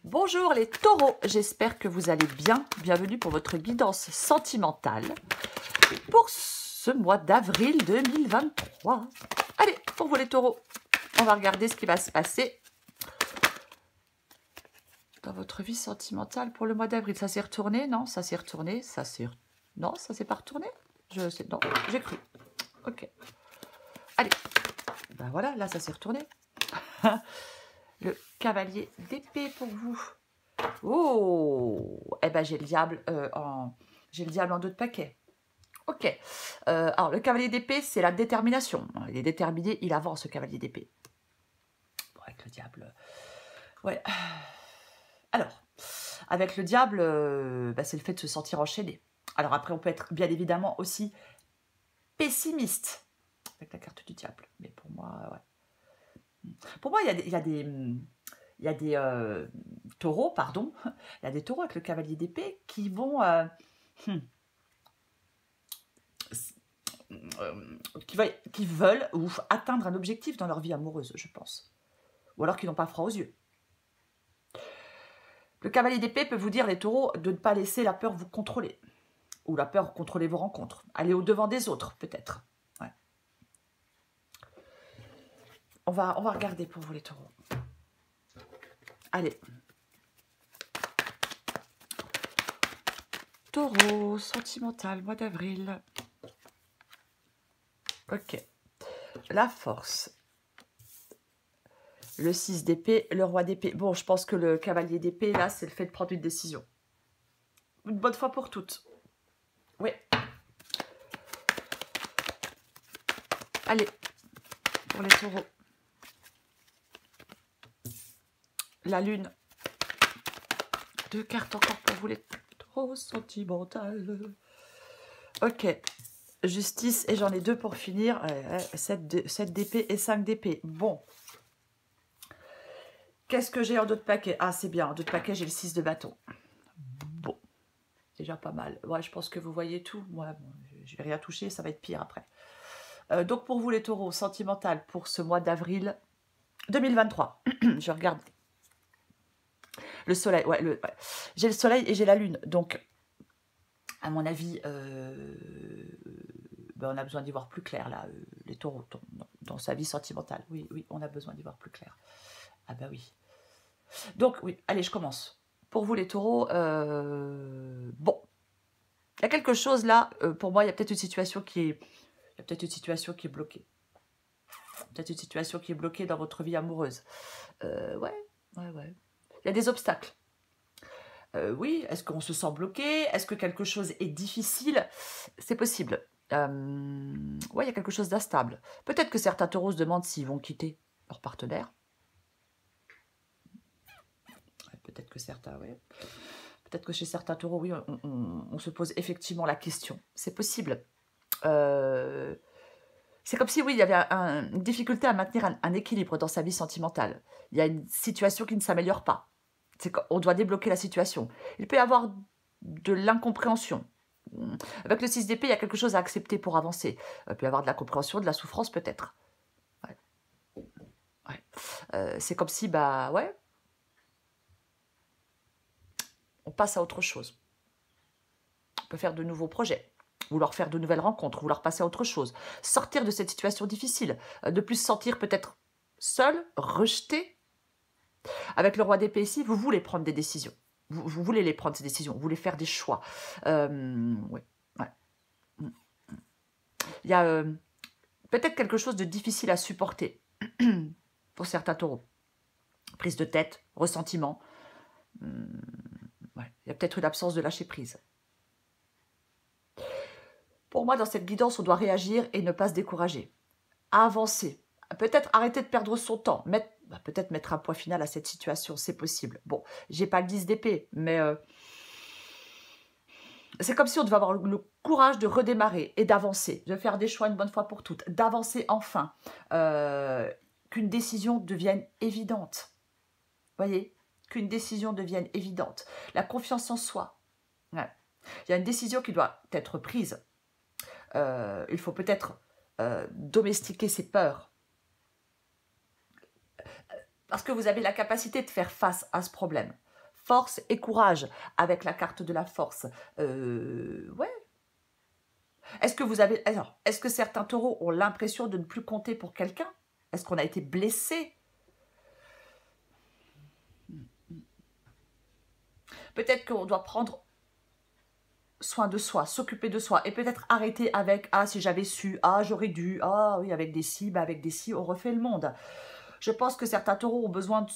Bonjour les taureaux, j'espère que vous allez bien. Bienvenue pour votre guidance sentimentale pour ce mois d'avril 2023. Allez, pour vous les taureaux, on va regarder ce qui va se passer dans votre vie sentimentale pour le mois d'avril. Ça s'est retourné? Non, ça s'est retourné. Non, ça s'est pas retourné? Je sais, non, j'ai cru. Ok. Allez, ben voilà, là ça s'est retourné. Le cavalier d'épée pour vous. Oh, eh ben j'ai le diable en 2 de paquet. Ok. Alors le cavalier d'épée, c'est la détermination. Il est déterminé, il avance ce cavalier d'épée. Bon, avec le diable. Ouais. Alors, avec le diable, c'est le fait de se sentir enchaîné. Alors après, on peut être bien évidemment aussi pessimiste avec la carte du diable. Mais pour moi, ouais. Pour moi, il y a des taureaux, pardon. Il y a des taureaux avec le cavalier d'épée qui vont... qui veulent atteindre un objectif dans leur vie amoureuse, je pense. Ou alors qui n'ont pas froid aux yeux. Le cavalier d'épée peut vous dire, les taureaux, de ne pas laisser la peur vous contrôler. Ou la peur contrôler vos rencontres. Aller au-devant des autres, peut-être. Ouais. On va regarder pour vous, les taureaux. Allez. Taureau, sentimental, mois d'avril. Ok. La force. Le 6 d'épée, le roi d'épée. Bon, je pense que le cavalier d'épée, là, c'est le fait de prendre une décision. Une bonne fois pour toutes. Oui. Allez, pour les taureaux. La lune. 2 cartes encore pour vous, les taureaux sentimentales. Ok. Justice, et j'en ai 2 pour finir. 7 d'épée et 5 d'épée. Bon. Qu'est-ce que j'ai en 2 de paquet? Ah, c'est bien. En 2 de paquet, j'ai le 6 de bâton. Bon. Déjà pas mal. Ouais, je pense que vous voyez tout. Moi, bon, je vais rien toucher, ça va être pire après. Donc pour vous les taureaux, sentimental pour ce mois d'avril 2023. Je regarde le soleil. Ouais, j'ai le soleil et j'ai la lune. Donc, à mon avis, on a besoin d'y voir plus clair là, les taureaux, dans sa vie sentimentale. Oui, oui, on a besoin d'y voir plus clair. Ah bah oui. Donc, oui, allez, je commence. Pour vous les taureaux, bon. Il y a quelque chose là, pour moi, il y a peut-être une situation qui est... Il y a peut-être une situation qui est bloquée. Peut-être une situation qui est bloquée dans votre vie amoureuse. Ouais. Il y a des obstacles. Oui, est-ce qu'on se sent bloqué? Est-ce que quelque chose est difficile? C'est possible. Ouais, il y a quelque chose d'instable. Peut-être que certains taureaux se demandent s'ils vont quitter leur partenaire. Peut-être que certains, oui. Peut-être que chez certains taureaux, oui, on se pose effectivement la question. C'est possible. C'est comme si, oui, il y avait une difficulté à maintenir un équilibre dans sa vie sentimentale. Il y a une situation qui ne s'améliore pas. On doit débloquer la situation. Il peut y avoir de l'incompréhension. Avec le 6 d'épée, il y a quelque chose à accepter pour avancer. Il peut y avoir de l'incompréhension, de la souffrance peut-être. Ouais. C'est comme si, ouais, on passe à autre chose. On peut faire de nouveaux projets, vouloir faire de nouvelles rencontres, vouloir passer à autre chose. Sortir de cette situation difficile, de plus se sentir peut-être seul, rejeté. Avec le roi d'épée ici, vous voulez prendre des décisions. Vous voulez les prendre, ces décisions. Vous voulez faire des choix. Ouais. Il y a peut-être quelque chose de difficile à supporter pour certains taureaux. Prise de tête, ressentiment. Ouais. Il y a peut-être une absence de lâcher prise. Pour moi, dans cette guidance, on doit réagir et ne pas se décourager. Avancer. Peut-être arrêter de perdre son temps. Peut-être mettre un point final à cette situation. C'est possible. Bon, j'ai pas le 10 d'épée, mais... c'est comme si on devait avoir le courage de redémarrer et d'avancer, de faire des choix une bonne fois pour toutes, d'avancer enfin, qu'une décision devienne évidente. Voyez, qu'une décision devienne évidente. La confiance en soi. Ouais. Il y a une décision qui doit être prise. Il faut peut-être domestiquer ses peurs. Parce que vous avez la capacité de faire face à ce problème. force et courage avec la carte de la force. Ouais. Est-ce que vous avez... Alors, est-ce que certains taureaux ont l'impression de ne plus compter pour quelqu'un? Est-ce qu'on a été blessé? Peut-être qu'on doit prendre soin de soi, s'occuper de soi et peut-être arrêter avec « Ah, si j'avais su, ah, j'aurais dû, ah oui, avec des si, bah, avec des si, on refait le monde ». Je pense que certains taureaux ont besoin de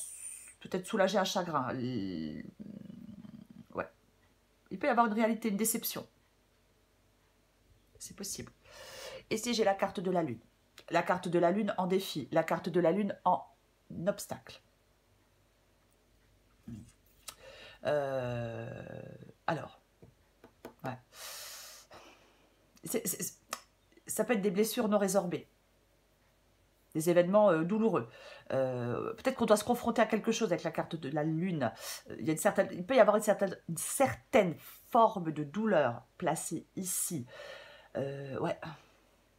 peut-être soulager un chagrin. Ouais. Il peut y avoir une réalité, une déception. C'est possible. Et si j'ai la carte de la lune? La carte de la lune en défi, la carte de la lune en obstacle. Alors, ouais. Ça peut être des blessures non résorbées, des événements douloureux. Peut-être qu'on doit se confronter à quelque chose avec la carte de la lune. Il peut y avoir une certaine forme de douleur placée ici. Ouais.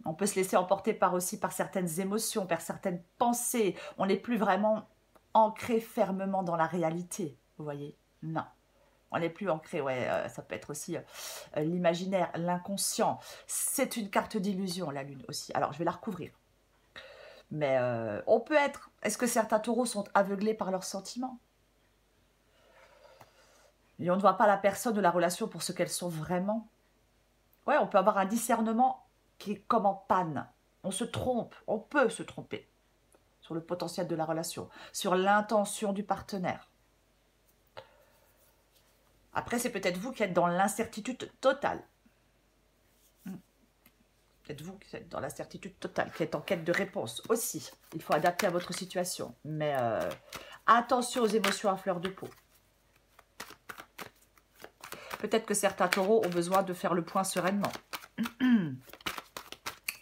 On peut se laisser emporter aussi par certaines émotions, par certaines pensées. On n'est plus vraiment ancré fermement dans la réalité, vous voyez? Non. On n'est plus ancré, ouais, ça peut être aussi l'imaginaire, l'inconscient. C'est une carte d'illusion, la lune aussi. Alors, je vais la recouvrir. Mais on peut être... Est-ce que certains taureaux sont aveuglés par leurs sentiments? Et on ne voit pas la personne ou la relation pour ce qu'elles sont vraiment. Ouais, on peut avoir un discernement qui est comme en panne. On se trompe, on peut se tromper sur le potentiel de la relation, sur l'intention du partenaire. Après, c'est peut-être vous qui êtes dans l'incertitude totale. Peut-être vous qui êtes dans l'incertitude totale, qui êtes en quête de réponse aussi. Il faut adapter à votre situation. Mais attention aux émotions à fleur de peau. Peut-être que certains taureaux ont besoin de faire le point sereinement.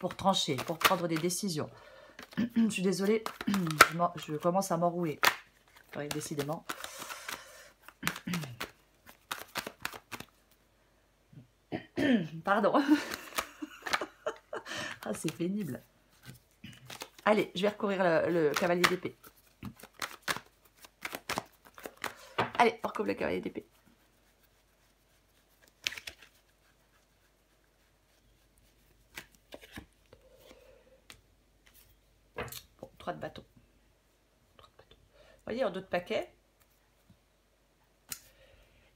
Pour trancher, pour prendre des décisions. Je suis désolée, je commence à m'enrouer. Oui, décidément. Pardon. Ah, c'est pénible. Allez, je vais recourir le cavalier d'épée. Allez, on recouvre le cavalier d'épée. Bon, 3 de bâton. Vous voyez, en d'autres paquets,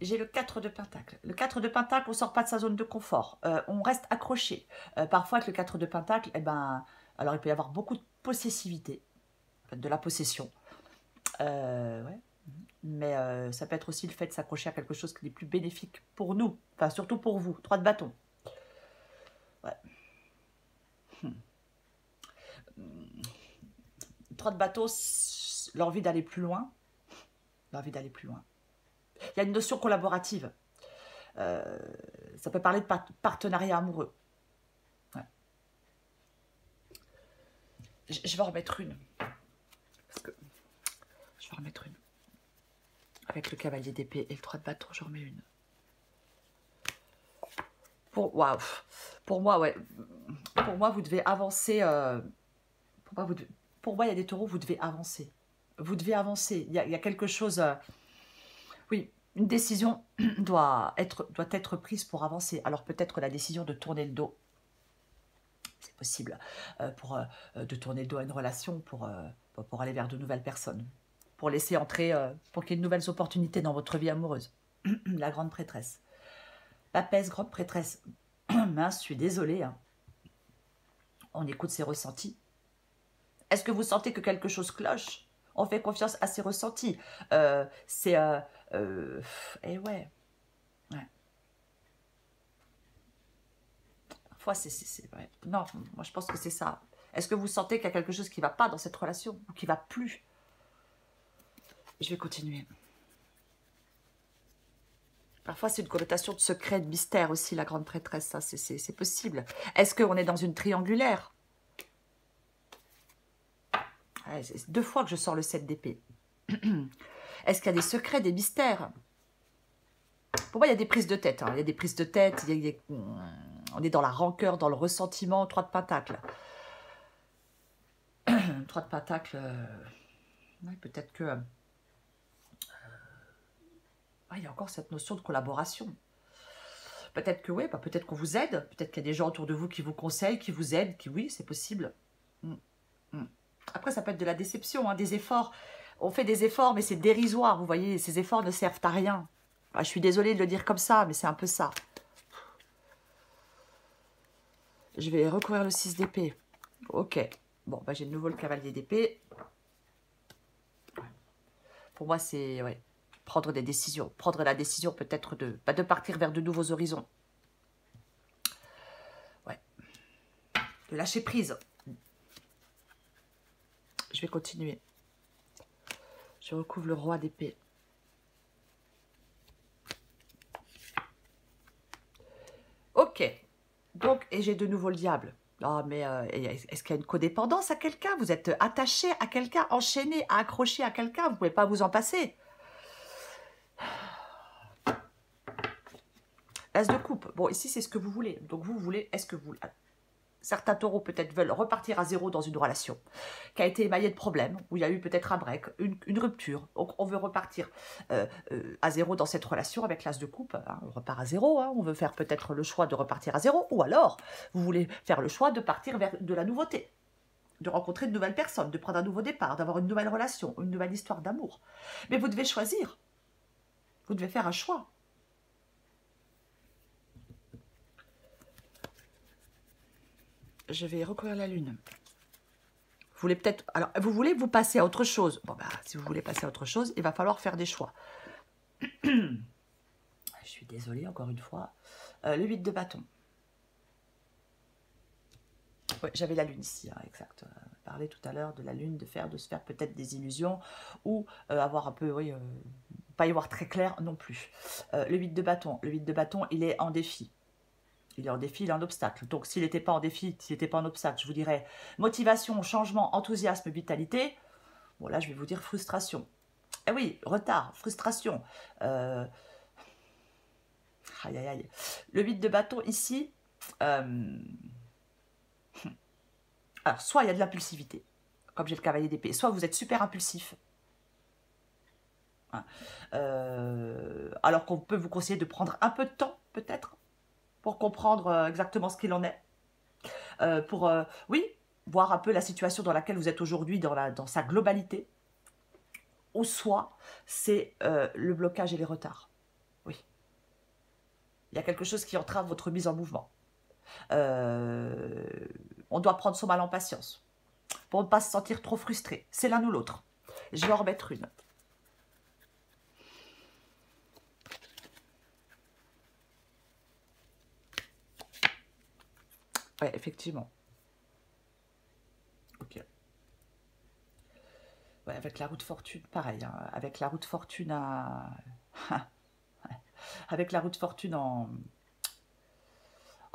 j'ai le 4 de pentacle. Le 4 de pentacle, on ne sort pas de sa zone de confort. On reste accroché. Parfois, avec le 4 de pentacle, eh ben, alors il peut y avoir beaucoup de possessivité, de la possession. Ouais. Mais ça peut être aussi le fait de s'accrocher à quelque chose qui est plus bénéfique pour nous. Enfin, surtout pour vous. 3 de bâton. Ouais. 3 de bâton, l'envie d'aller plus loin. L'envie d'aller plus loin. Il y a une notion collaborative. Ça peut parler de partenariat amoureux. Ouais. Je vais en remettre une. Parce que je vais en remettre une. Avec le cavalier d'épée et le 3 de bâton, j'en remets une. Waouh. Pour moi, ouais. Pour moi, vous devez avancer. Pour moi, il y a des taureaux, vous devez avancer. Vous devez avancer. Il y a quelque chose... oui, une décision doit être prise pour avancer. Alors peut-être la décision de tourner le dos, c'est possible, de tourner le dos à une relation pour aller vers de nouvelles personnes, pour laisser entrer, pour qu'il y ait de nouvelles opportunités dans votre vie amoureuse. La grande prêtresse. Papesse, grande prêtresse. Mince, je suis désolée. Hein. On écoute ses ressentis. Est-ce que vous sentez que quelque chose cloche? On fait confiance à ses ressentis. Et ouais. Parfois, ouais. Non, moi je pense que c'est ça. Est-ce que vous sentez qu'il y a quelque chose qui ne va pas dans cette relation ou qui ne va plus? Je vais continuer. Parfois, c'est une connotation de secret, de mystère aussi, la grande prêtresse. Ça, c'est possible. Est-ce qu'on est dans une triangulaire? C'est 2 fois que je sors le 7 d'épée. Est-ce qu'il y a des secrets, des mystères? Pour moi, il y a des prises de tête. Hein. Il y a des prises de tête. On est dans la rancœur, dans le ressentiment. 3 de pentacle. 3 de pentacle. Ouais, peut-être que... Ah, il y a encore cette notion de collaboration. Peut-être que oui, bah, peut-être qu'on vous aide. Peut-être qu'il y a des gens autour de vous qui vous conseillent, qui vous aident, qui oui, c'est possible. Mm, mm. Après, ça peut être de la déception, hein, des efforts. On fait des efforts, mais c'est dérisoire, vous voyez. Ces efforts ne servent à rien. Ah, je suis désolée de le dire comme ça, mais c'est un peu ça. Je vais recouvrir le 6 d'épée. Ok. Bon, bah, j'ai de nouveau le cavalier d'épée. Pour moi, c'est ouais, prendre des décisions. Prendre la décision peut-être de partir vers de nouveaux horizons. Ouais. De lâcher prise. Je vais continuer. Je recouvre le roi d'épée. Ok. Donc, et j'ai de nouveau le diable. Oh, mais est-ce qu'il y a une codépendance à quelqu'un? Vous êtes attaché à quelqu'un, enchaîné, accroché à quelqu'un. Vous ne pouvez pas vous en passer. As de coupe. Bon, ici, c'est ce que vous voulez. Donc, vous voulez, est-ce que vous... Certains taureaux, peut-être, veulent repartir à zéro dans une relation qui a été émaillée de problèmes, où il y a eu peut-être un break, une rupture. Donc, on veut repartir à zéro dans cette relation avec l'as de coupe. Hein, on repart à zéro. Hein, on veut faire peut-être le choix de repartir à zéro. Ou alors, vous voulez faire le choix de partir vers de la nouveauté, de rencontrer de nouvelles personnes, de prendre un nouveau départ, d'avoir une nouvelle relation, une nouvelle histoire d'amour. Mais vous devez choisir. Vous devez faire un choix. Je vais recouvrir la lune. Vous voulez peut-être... Alors, vous voulez vous passer à autre chose. Bon, bah, si vous voulez passer à autre chose, il va falloir faire des choix. Je suis désolée, encore une fois. Le 8 de bâton. Ouais, j'avais la lune ici, hein, exact. On parlait tout à l'heure de la lune, de se faire peut-être des illusions, ou avoir un peu, oui, pas y voir très clair non plus. Le 8 de bâton. Le 8 de bâton, il est en défi. Il est en défi, il est en obstacle. Donc, s'il n'était pas en défi, s'il n'était pas en obstacle, je vous dirais motivation, changement, enthousiasme, vitalité. Bon, là, je vais vous dire frustration. Eh oui, retard, frustration. Aïe, aïe, aïe. Le 8 de bâton, ici, alors, soit il y a de l'impulsivité, comme j'ai le cavalier d'épée, soit vous êtes super impulsif. Hein. Alors qu'on peut vous conseiller de prendre un peu de temps, peut-être, pour comprendre exactement ce qu'il en est. Oui, voir un peu la situation dans laquelle vous êtes aujourd'hui, dans sa globalité. Ou soit, c'est le blocage et les retards. Oui. Il y a quelque chose qui entrave votre mise en mouvement. On doit prendre son mal en patience pour ne pas se sentir trop frustré. C'est l'un ou l'autre. Je vais en remettre une. Ouais, effectivement. Ok. Ouais, avec la roue de fortune, pareil. Hein. Avec la roue de fortune à... avec la roue de fortune en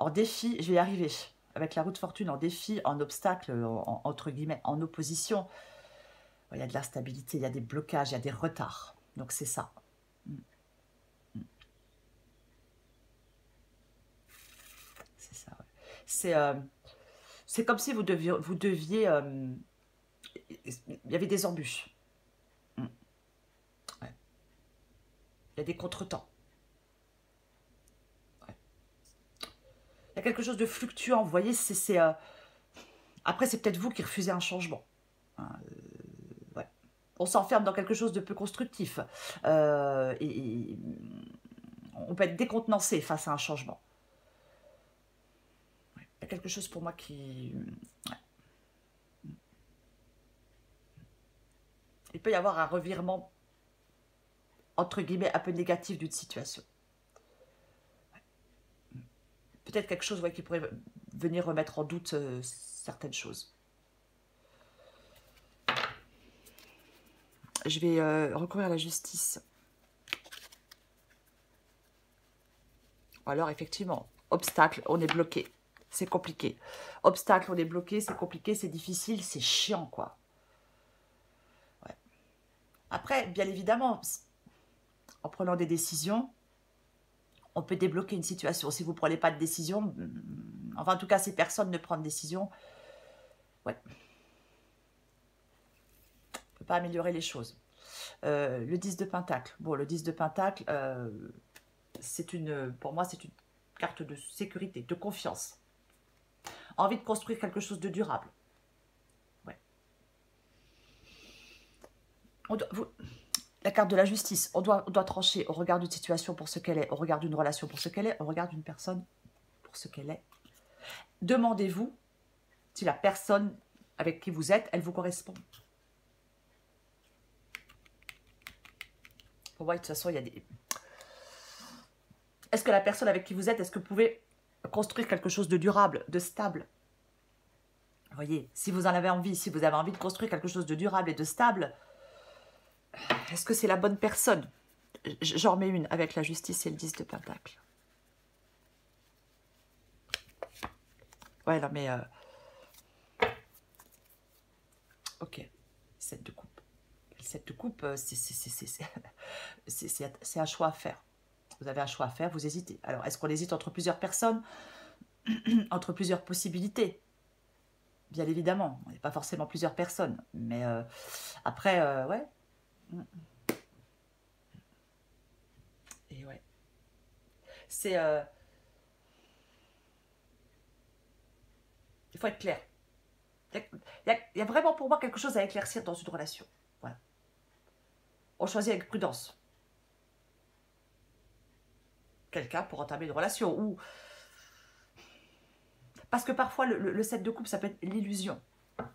défi, je vais y arriver. Avec la roue de fortune en défi, en obstacle, entre guillemets, en opposition, il y a de l'instabilité, il y a des blocages, il y a des retards. Donc c'est ça. C'est ça, ouais. C'est comme si vous deviez il y avait des embûches. Ouais. Il y a des contretemps. Ouais. Il y a quelque chose de fluctuant, vous voyez, après, c'est peut-être vous qui refusez un changement. Hein, ouais. On s'enferme dans quelque chose de peu constructif. Et on peut être décontenancé face à un changement. Ouais. Il y a quelque chose pour moi qui... Ouais. Il peut y avoir un revirement, entre guillemets, un peu négatif d'une situation. Ouais. Peut-être quelque chose qui pourrait venir remettre en doute certaines choses. Je vais recourir à la justice. Alors, effectivement, obstacle, on est bloqué. C'est compliqué. Obstacle, on est bloqué, c'est compliqué, c'est difficile, c'est chiant, quoi. Ouais. Après, bien évidemment, en prenant des décisions, on peut débloquer une situation. Si vous ne prenez pas de décision, enfin, en tout cas, si personne ne prend de décision, ouais. On ne peut pas améliorer les choses. Le 10 de Pentacle. Bon, le 10 de Pentacle, pour moi, c'est une carte de sécurité, de confiance. Envie de construire quelque chose de durable. Ouais. La carte de la justice, on doit trancher au regard d'une situation pour ce qu'elle est, au regard d'une relation pour ce qu'elle est, au regard d'une personne pour ce qu'elle est. Demandez-vous si la personne avec qui vous êtes, elle vous correspond. Pour moi, de toute façon, il y a des... Est-ce que la personne avec qui vous êtes, est-ce que vous pouvez construire quelque chose de durable, de stable? Vous voyez, si vous en avez envie, si vous avez envie de construire quelque chose de durable et de stable, est-ce que c'est la bonne personne? J'en remets une avec la justice et le 10 de Pentacle. Ouais, non mais... Ok, 7 de coupe. Le 7 de coupe, c'est un choix à faire. Vous avez un choix à faire, vous hésitez. Alors, est-ce qu'on hésite entre plusieurs personnes? Entre plusieurs possibilités? Bien évidemment, on n'est pas forcément plusieurs personnes. Mais après, ouais. Et ouais. C'est... il faut être clair. Il y a vraiment pour moi quelque chose à éclaircir dans une relation. Voilà. On choisit avec prudence quelqu'un pour entamer une relation. Ou... Parce que parfois, le 7 de coupe, ça peut être l'illusion.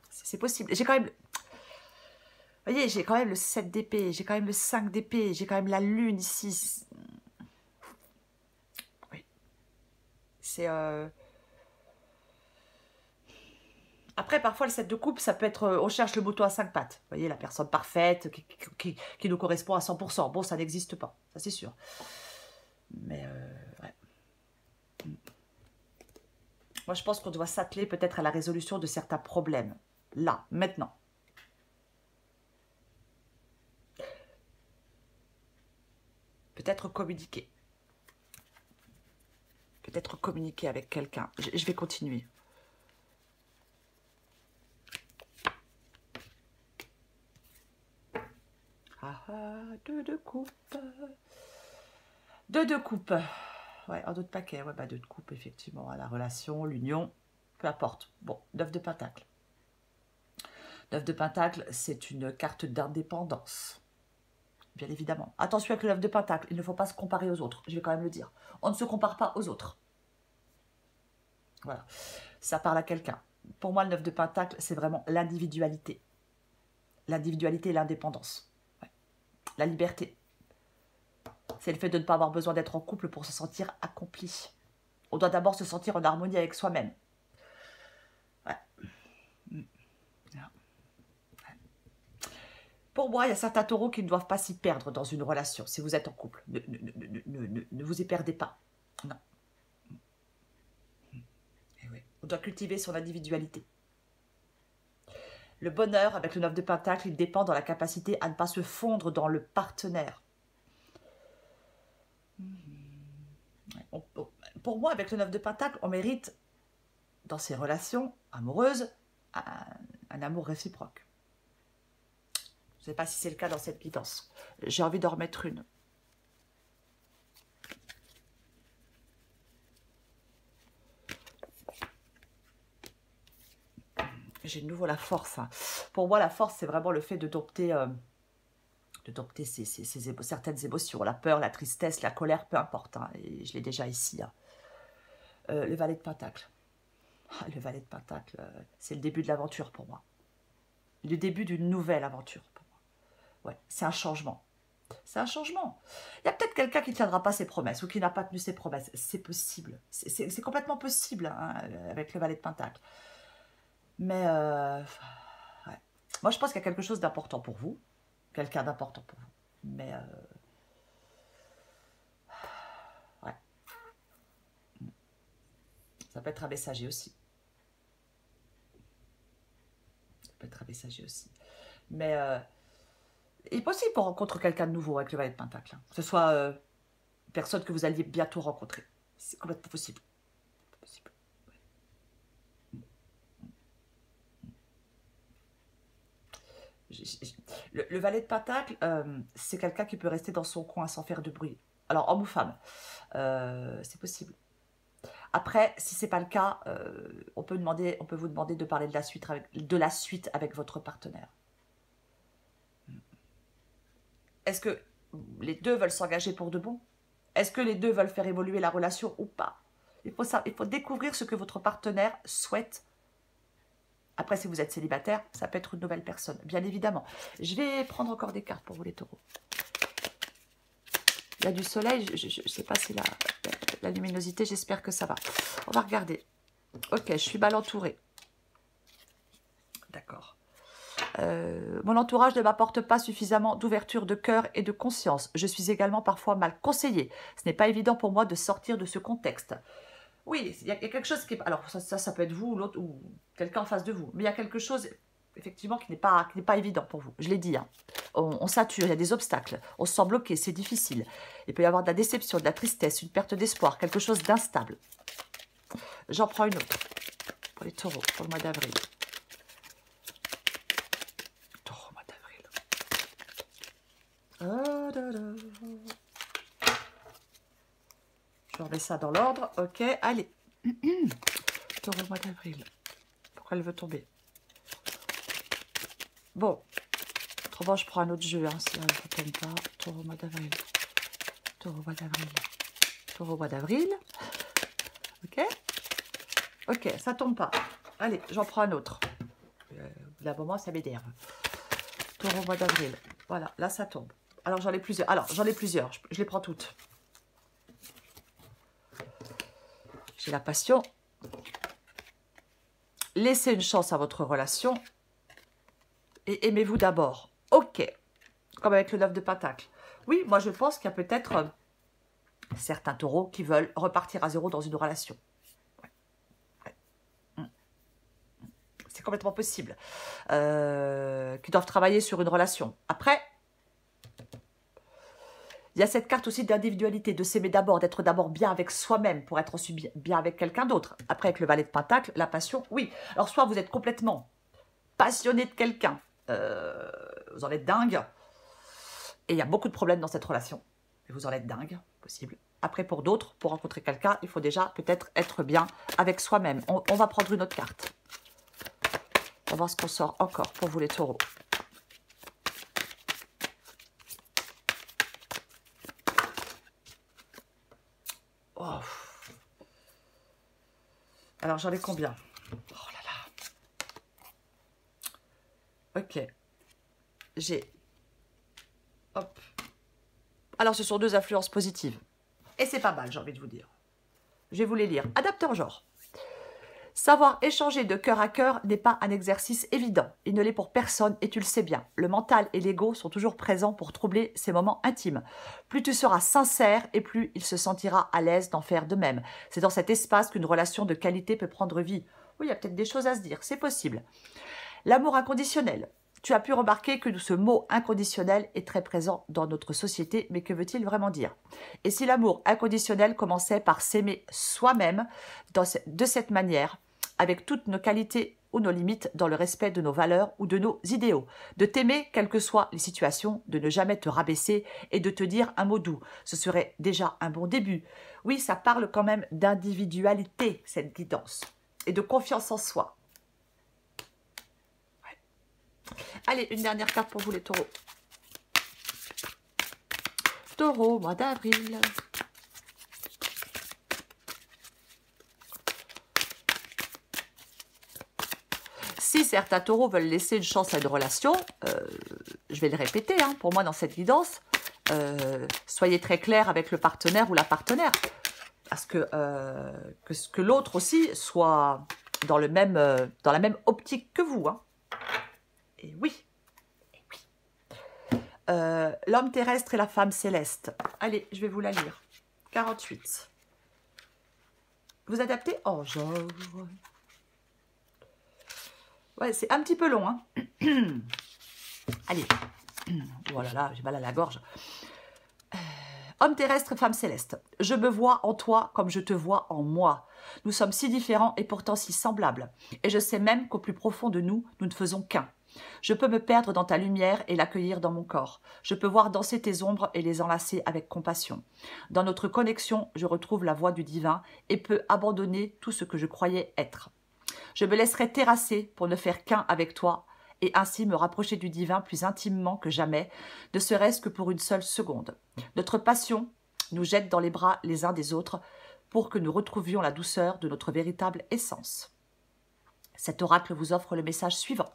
C'est possible. J'ai quand même... Vous voyez, j'ai quand même le 7 d'épée, j'ai quand même le 5 d'épée, j'ai quand même la lune ici. Oui. C'est... Après, parfois, le 7 de coupe, ça peut être... on cherche le mouton à 5 pattes. Vous voyez, la personne parfaite, qui nous correspond à 100%. Bon, ça n'existe pas, ça c'est sûr. Mais, ouais. Moi, je pense qu'on doit s'atteler peut-être à la résolution de certains problèmes. Là, maintenant. Peut-être communiquer. Peut-être communiquer avec quelqu'un. Je vais continuer. Ah, 2 de coupe. 2 de coupe. Ouais, en d'autres paquets. Ouais, bah 2 de coupe, effectivement. La relation, l'union, peu importe. Bon, 9 de pentacle. 9 de pentacle, c'est une carte d'indépendance. Bien évidemment. Attention avec le 9 de pentacle, il ne faut pas se comparer aux autres. Je vais quand même le dire. On ne se compare pas aux autres. Voilà. Ça parle à quelqu'un. Pour moi, le 9 de pentacle, c'est vraiment l'individualité. L'individualité et l'indépendance. Ouais. La liberté. C'est le fait de ne pas avoir besoin d'être en couple pour se sentir accompli. On doit d'abord se sentir en harmonie avec soi-même. Ouais. Pour moi, il y a certains taureaux qui ne doivent pas s'y perdre dans une relation. Si vous êtes en couple, ne vous y perdez pas. Non. Et oui. On doit cultiver son individualité. Le bonheur, avec le 9 de pentacle, il dépend dans la capacité à ne pas se fondre dans le partenaire. Pour moi, avec le 9 de pentacle, on mérite, dans ses relations amoureuses, un amour réciproque. Je ne sais pas si c'est le cas dans cette guidance. J'ai envie d'en remettre une. J'ai de nouveau la force. Hein. Pour moi, la force, c'est vraiment le fait de dompter certaines émotions. La peur, la tristesse, la colère, peu importe. Hein. Et je l'ai déjà ici. Hein. Le valet de pentacle. Ah, le valet de pentacle, c'est le début de l'aventure pour moi. Le début d'une nouvelle aventure pour moi. Ouais, c'est un changement. C'est un changement. Il y a peut-être quelqu'un qui ne tiendra pas ses promesses ou qui n'a pas tenu ses promesses. C'est possible. C'est complètement possible hein, avec le valet de pentacle. Mais ouais. Moi, je pense qu'il y a quelque chose d'important pour vous. Quelqu'un d'important pour vous. Mais ouais. Ça peut être un messager aussi. Ça peut être un messager aussi. Mais il est possible qu'on rencontre quelqu'un de nouveau avec le valet de pentacle. Hein. Que ce soit une personne que vous alliez bientôt rencontrer. C'est complètement possible. Possible. Le valet de pentacle, c'est quelqu'un qui peut rester dans son coin sans faire de bruit. Alors, homme ou femme, c'est possible. Après, si ce n'est pas le cas, on peut vous demander de parler de la suite avec votre partenaire. Est-ce que les deux veulent s'engager pour de bon? Est-ce que les deux veulent faire évoluer la relation ou pas? Il faut découvrir ce que votre partenaire souhaite. Après, si vous êtes célibataire, ça peut être une nouvelle personne, bien évidemment. Je vais prendre encore des cartes pour vous, les taureaux. Il y a du soleil, je ne sais pas si la luminosité, j'espère que ça va. On va regarder. Ok, je suis mal entourée. D'accord. Mon entourage ne m'apporte pas suffisamment d'ouverture de cœur et de conscience. Je suis également parfois mal conseillée. Ce n'est pas évident pour moi de sortir de ce contexte. Oui, il y a quelque chose qui est... Alors, ça peut être vous ou l'autre, ou quelqu'un en face de vous. Mais il y a quelque chose, effectivement, qui n'est pas évident pour vous. Je l'ai dit, hein. On sature, il y a des obstacles. On se sent bloqué, c'est difficile. Il peut y avoir de la déception, de la tristesse, une perte d'espoir, quelque chose d'instable. J'en prends une autre. Pour les taureaux, pour le mois d'avril. Taureau, mois d'avril. Je remets ça dans l'ordre. Ok, allez. Taureau, mois d'avril. Pourquoi elle veut tomber? Bon. Autrement, je prends un autre jeu. Hein, si elle ne tombe pas. Taureau, mois d'avril. Taureau, mois d'avril. Taureau, mois d'avril. Ok. Ok, ça tombe pas. Allez, j'en prends un autre. D'un moment, ça m'énerve. Taureau, mois d'avril. Voilà, là, ça tombe. Alors, j'en ai plusieurs. Je les prends toutes. J'ai la passion. Laissez une chance à votre relation. Et aimez-vous d'abord. Ok. Comme avec le 9 de Pentacle. Oui, moi je pense qu'il y a peut-être certains taureaux qui veulent repartir à zéro dans une relation. Ouais. C'est complètement possible. Qui doivent travailler sur une relation. Après... Il y a cette carte aussi d'individualité, de s'aimer d'abord, d'être d'abord bien avec soi-même pour être ensuite bien avec quelqu'un d'autre. Après, avec le valet de Pentacle, la passion, oui. Alors, soit vous êtes complètement passionné de quelqu'un, vous en êtes dingue, et il y a beaucoup de problèmes dans cette relation. Et vous en êtes dingue, possible. Après, pour d'autres, pour rencontrer quelqu'un, il faut déjà peut-être être bien avec soi-même. On va prendre une autre carte. On va voir ce qu'on sort encore pour vous les taureaux. Oh. Alors, j'en ai combien? Oh là là. Ok. J'ai... Hop. Alors, ce sont deux influences positives. Et c'est pas mal, j'ai envie de vous dire. Je vais vous les lire. Adapteur genre. Savoir échanger de cœur à cœur n'est pas un exercice évident. Il ne l'est pour personne et tu le sais bien. Le mental et l'ego sont toujours présents pour troubler ces moments intimes. Plus tu seras sincère et plus il se sentira à l'aise d'en faire de même. C'est dans cet espace qu'une relation de qualité peut prendre vie. Oui, il y a peut-être des choses à se dire, c'est possible. L'amour inconditionnel. Tu as pu remarquer que ce mot inconditionnel est très présent dans notre société, mais que veut-il vraiment dire? Et si l'amour inconditionnel commençait par s'aimer soi-même de cette manière, avec toutes nos qualités ou nos limites, dans le respect de nos valeurs ou de nos idéaux, de t'aimer quelles que soient les situations, de ne jamais te rabaisser et de te dire un mot doux, ce serait déjà un bon début. Oui, ça parle quand même d'individualité, cette guidance, et de confiance en soi. Allez, une dernière carte pour vous les taureaux. Taureau, mois d'avril. Si certains taureaux veulent laisser une chance à une relation, je vais le répéter, hein, pour moi dans cette guidance, soyez très clair avec le partenaire ou la partenaire. Parce que l'autre aussi soit dans la même optique que vous. Hein. Et oui. L'homme terrestre et la femme céleste. Allez, je vais vous la lire. 48. Vous adaptez? Oh, genre... Ouais, c'est un petit peu long, hein. Allez. Oh là là, j'ai mal à la gorge. Homme terrestre, femme céleste. Je me vois en toi comme je te vois en moi. Nous sommes si différents et pourtant si semblables. Et je sais même qu'au plus profond de nous, nous ne faisons qu'un. Je peux me perdre dans ta lumière et l'accueillir dans mon corps. Je peux voir danser tes ombres et les enlacer avec compassion. Dans notre connexion, je retrouve la voix du divin et peux abandonner tout ce que je croyais être. Je me laisserai terrasser pour ne faire qu'un avec toi et ainsi me rapprocher du divin plus intimement que jamais, ne serait-ce que pour une seule seconde. Notre passion nous jette dans les bras les uns des autres pour que nous retrouvions la douceur de notre véritable essence. Cet oracle vous offre le message suivant.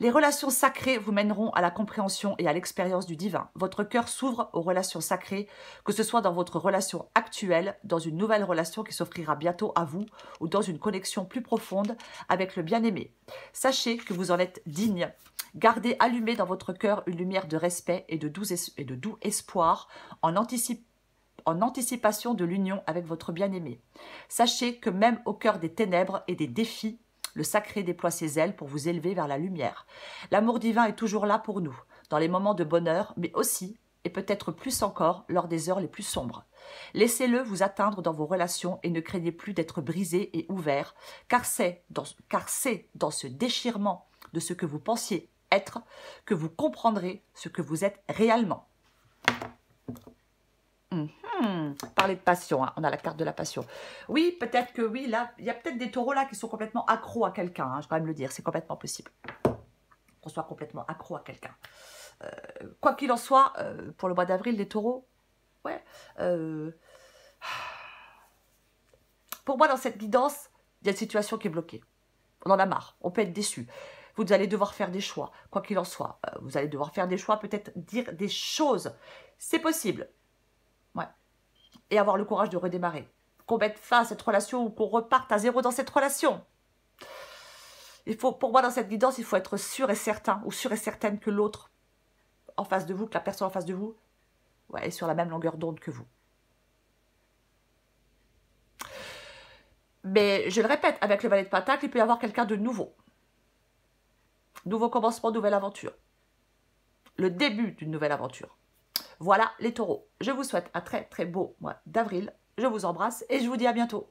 Les relations sacrées vous mèneront à la compréhension et à l'expérience du divin. Votre cœur s'ouvre aux relations sacrées, que ce soit dans votre relation actuelle, dans une nouvelle relation qui s'offrira bientôt à vous, ou dans une connexion plus profonde avec le bien-aimé. Sachez que vous en êtes digne. Gardez allumée dans votre cœur une lumière de respect et de doux espoir en anticipation de l'union avec votre bien-aimé. Sachez que même au cœur des ténèbres et des défis, le sacré déploie ses ailes pour vous élever vers la lumière. L'amour divin est toujours là pour nous, dans les moments de bonheur, mais aussi, et peut-être plus encore, lors des heures les plus sombres. Laissez-le vous atteindre dans vos relations et ne craignez plus d'être brisé et ouvert, car c'est dans ce déchirement de ce que vous pensiez être que vous comprendrez ce que vous êtes réellement. Parler de passion, hein. On a la carte de la passion. Oui, peut-être que oui, là, il y a peut-être des taureaux là qui sont complètement accros à quelqu'un, hein, je vais quand même le dire, c'est complètement possible. Qu'on soit complètement accro à quelqu'un. Quoi qu'il en soit, pour le mois d'avril, les taureaux, ouais. Pour moi, dans cette guidance, il y a une situation qui est bloquée. On en a marre, on peut être déçu. Vous allez devoir faire des choix, quoi qu'il en soit. Vous allez devoir faire des choix, peut-être dire des choses. C'est possible. Ouais. Et avoir le courage de redémarrer. Qu'on mette fin à cette relation ou qu'on reparte à zéro dans cette relation. Il faut, pour moi, dans cette guidance, il faut être sûr et certain ou sûr et certaine que l'autre en face de vous, que la personne en face de vous, ouais, est sur la même longueur d'onde que vous. Mais je le répète, avec le valet de Pentacle, il peut y avoir quelqu'un de nouveau. Nouveau commencement, nouvelle aventure. Le début d'une nouvelle aventure. Voilà les taureaux. Je vous souhaite un très très beau mois d'avril. Je vous embrasse et je vous dis à bientôt.